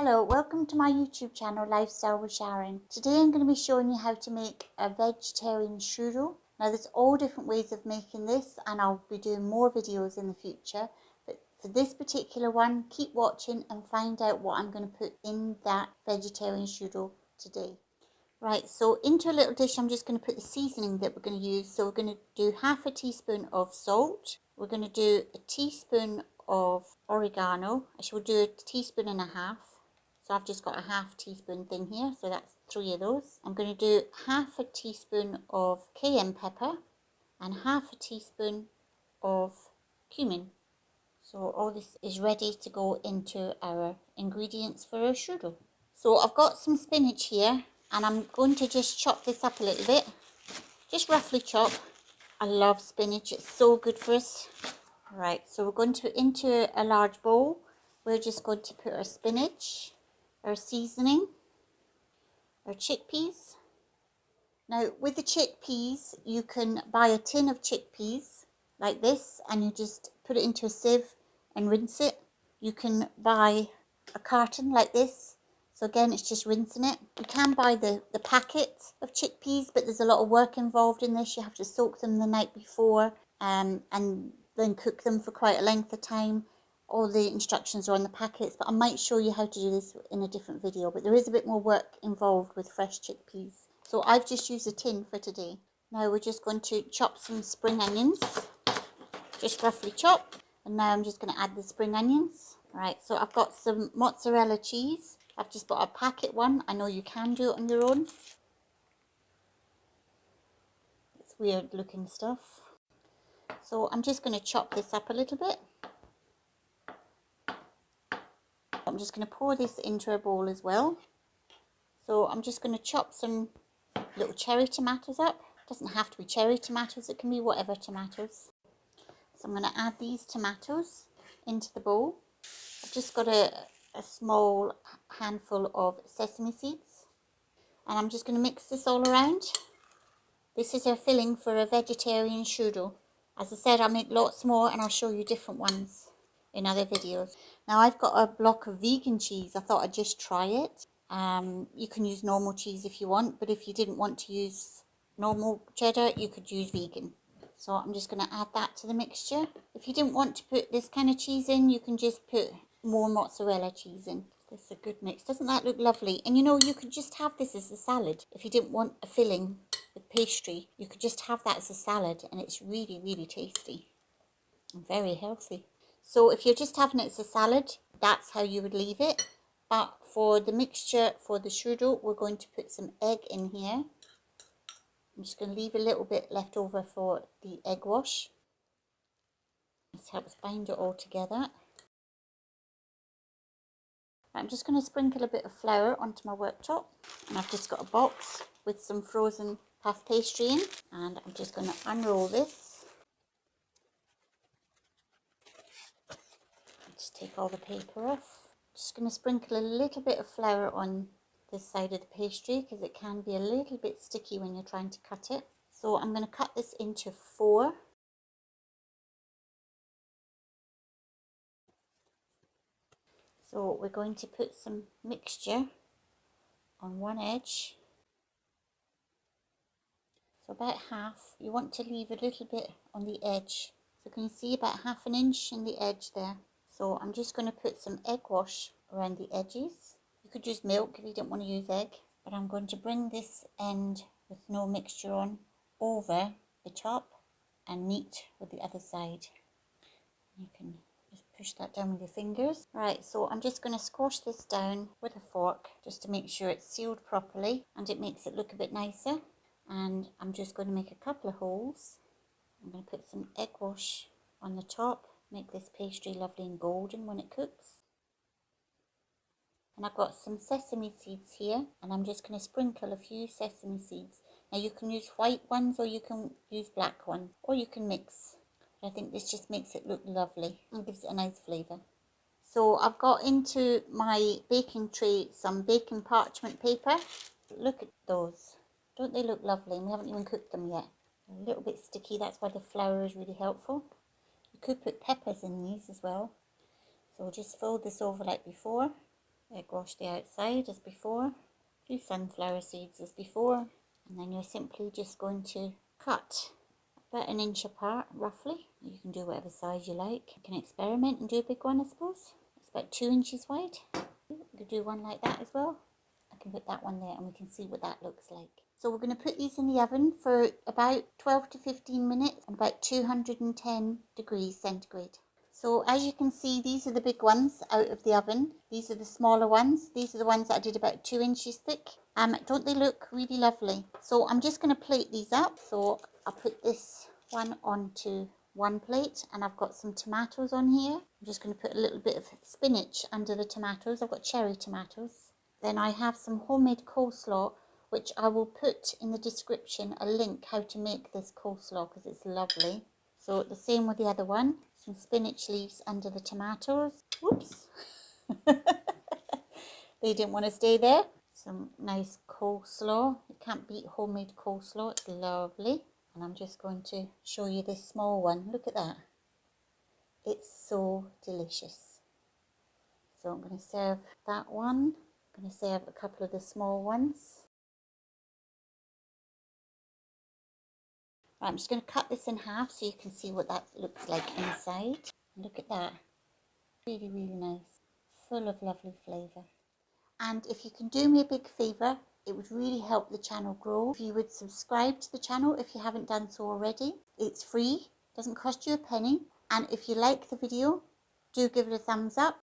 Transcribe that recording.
Hello, welcome to my YouTube channel, Lifestyle with Sharon. Today I'm going to be showing you how to make a vegetarian strudel. Now there's all different ways of making this and I'll be doing more videos in the future. But for this particular one, keep watching and find out what I'm going to put in that vegetarian strudel today. Right, so into a little dish I'm just going to put the seasoning that we're going to use. So we're going to do half a teaspoon of salt. We're going to do a teaspoon of oregano. Actually we'll do a teaspoon and a half. So I've just got a half teaspoon thing here, so that's 3 of those. I'm going to do half a teaspoon of cayenne pepper and half a teaspoon of cumin. So all this is ready to go into our ingredients for our strudel. So I've got some spinach here and I'm going to just chop this up a little bit. Just roughly chop. I love spinach, it's so good for us. Right, so we're going to, into a large bowl, we're just going to put our spinach, our seasoning, our chickpeas. Now with the chickpeas you can buy a tin of chickpeas like this and you just put it into a sieve and rinse it. You can buy a carton like this, so again it's just rinsing it. You can buy the packet of chickpeas, but there's a lot of work involved in this. You have to soak them the night before and then cook them for quite a length of time. All the instructions are on the packets, but I might show you how to do this in a different video. But there is a bit more work involved with fresh chickpeas. So I've just used a tin for today. Now we're just going to chop some spring onions, just roughly chop. And now I'm just going to add the spring onions. Right, so I've got some mozzarella cheese. I've just bought a packet one. I know you can do it on your own. It's weird looking stuff. So I'm just going to chop this up a little bit. I'm just going to pour this into a bowl as well. So I'm just going to chop some little cherry tomatoes up. It doesn't have to be cherry tomatoes, it can be whatever tomatoes. So I'm going to add these tomatoes into the bowl. I've just got a small handful of sesame seeds. And I'm just going to mix this all around. This is our filling for a vegetarian strudel. As I said, I'll make lots more and I'll show you different ones in other videos. Now I've got a block of vegan cheese. I thought I'd just try it. You can use normal cheese if you want, but if you didn't want to use normal cheddar, you could use vegan. So I'm just going to add that to the mixture. If you didn't want to put this kind of cheese in, you can just put more mozzarella cheese in. This is a good mix. Doesn't that look lovely? And you know, you could just have this as a salad. If you didn't want a filling with pastry, you could just have that as a salad and it's really, really tasty and very healthy. So if you're just having it as a salad, that's how you would leave it. But for the mixture for the strudel, we're going to put some egg in here. I'm just going to leave a little bit left over for the egg wash. This helps bind it all together. I'm just going to sprinkle a bit of flour onto my worktop. And I've just got a box with some frozen puff pastry in. And I'm just going to unroll this. Just take all the paper off. Just going to sprinkle a little bit of flour on this side of the pastry because it can be a little bit sticky when you're trying to cut it. So I'm going to cut this into 4. So we're going to put some mixture on one edge. So about half. You want to leave a little bit on the edge. So can you see about ½ an inch in the edge there? So I'm just going to put some egg wash around the edges. You could use milk if you didn't want to use egg. But I'm going to bring this end with no mixture on over the top and meet with the other side. You can just push that down with your fingers. Right, so I'm just going to squash this down with a fork just to make sure it's sealed properly and it makes it look a bit nicer. And I'm just going to make a couple of holes. I'm going to put some egg wash on the top, make this pastry lovely and golden when it cooks. And I've got some sesame seeds here, and I'm just going to sprinkle a few sesame seeds. Now you can use white ones or you can use black ones, or you can mix. I think this just makes it look lovely and gives it a nice flavour. So I've got into my baking tray some baking parchment paper. Look at those. Don't they look lovely? And we haven't even cooked them yet. They're a little bit sticky, that's why the flour is really helpful. You could put peppers in these as well. So we'll just fold this over like before. egg wash the outside as before, a few sunflower seeds as before, and then you're simply just going to cut about 1 inch apart roughly. You can do whatever size you like. You can experiment and do a big one, I suppose. It's about 2 inches wide. You could do one like that as well. I can put that one there and we can see what that looks like. So we're going to put these in the oven for about 12 to 15 minutes and about 210 degrees centigrade. So as you can see, these are the big ones out of the oven. These are the smaller ones. These are the ones that I did about 2 inches thick. Don't they look really lovely? So I'm just going to plate these up. So I'll put this one onto one plate, and I've got some tomatoes on here. I'm just going to put a little bit of spinach under the tomatoes. I've got cherry tomatoes. Then I have some homemade coleslaw, which I will put in the description a link how to make this coleslaw because it's lovely. So the same with the other one, some spinach leaves under the tomatoes. Whoops, they didn't want to stay there. Some nice coleslaw. You can't beat homemade coleslaw, it's lovely. And I'm just going to show you this small one. Look at that. It's so delicious. So I'm going to serve that one. I'm going to serve a couple of the small ones. Right, I'm just going to cut this in half so you can see what that looks like inside. Look at that. Really, really nice. Full of lovely flavour. And if you can do me a big favour, it would really help the channel grow if you would subscribe to the channel if you haven't done so already. It's free, doesn't cost you a penny. And if you like the video, do give it a thumbs up.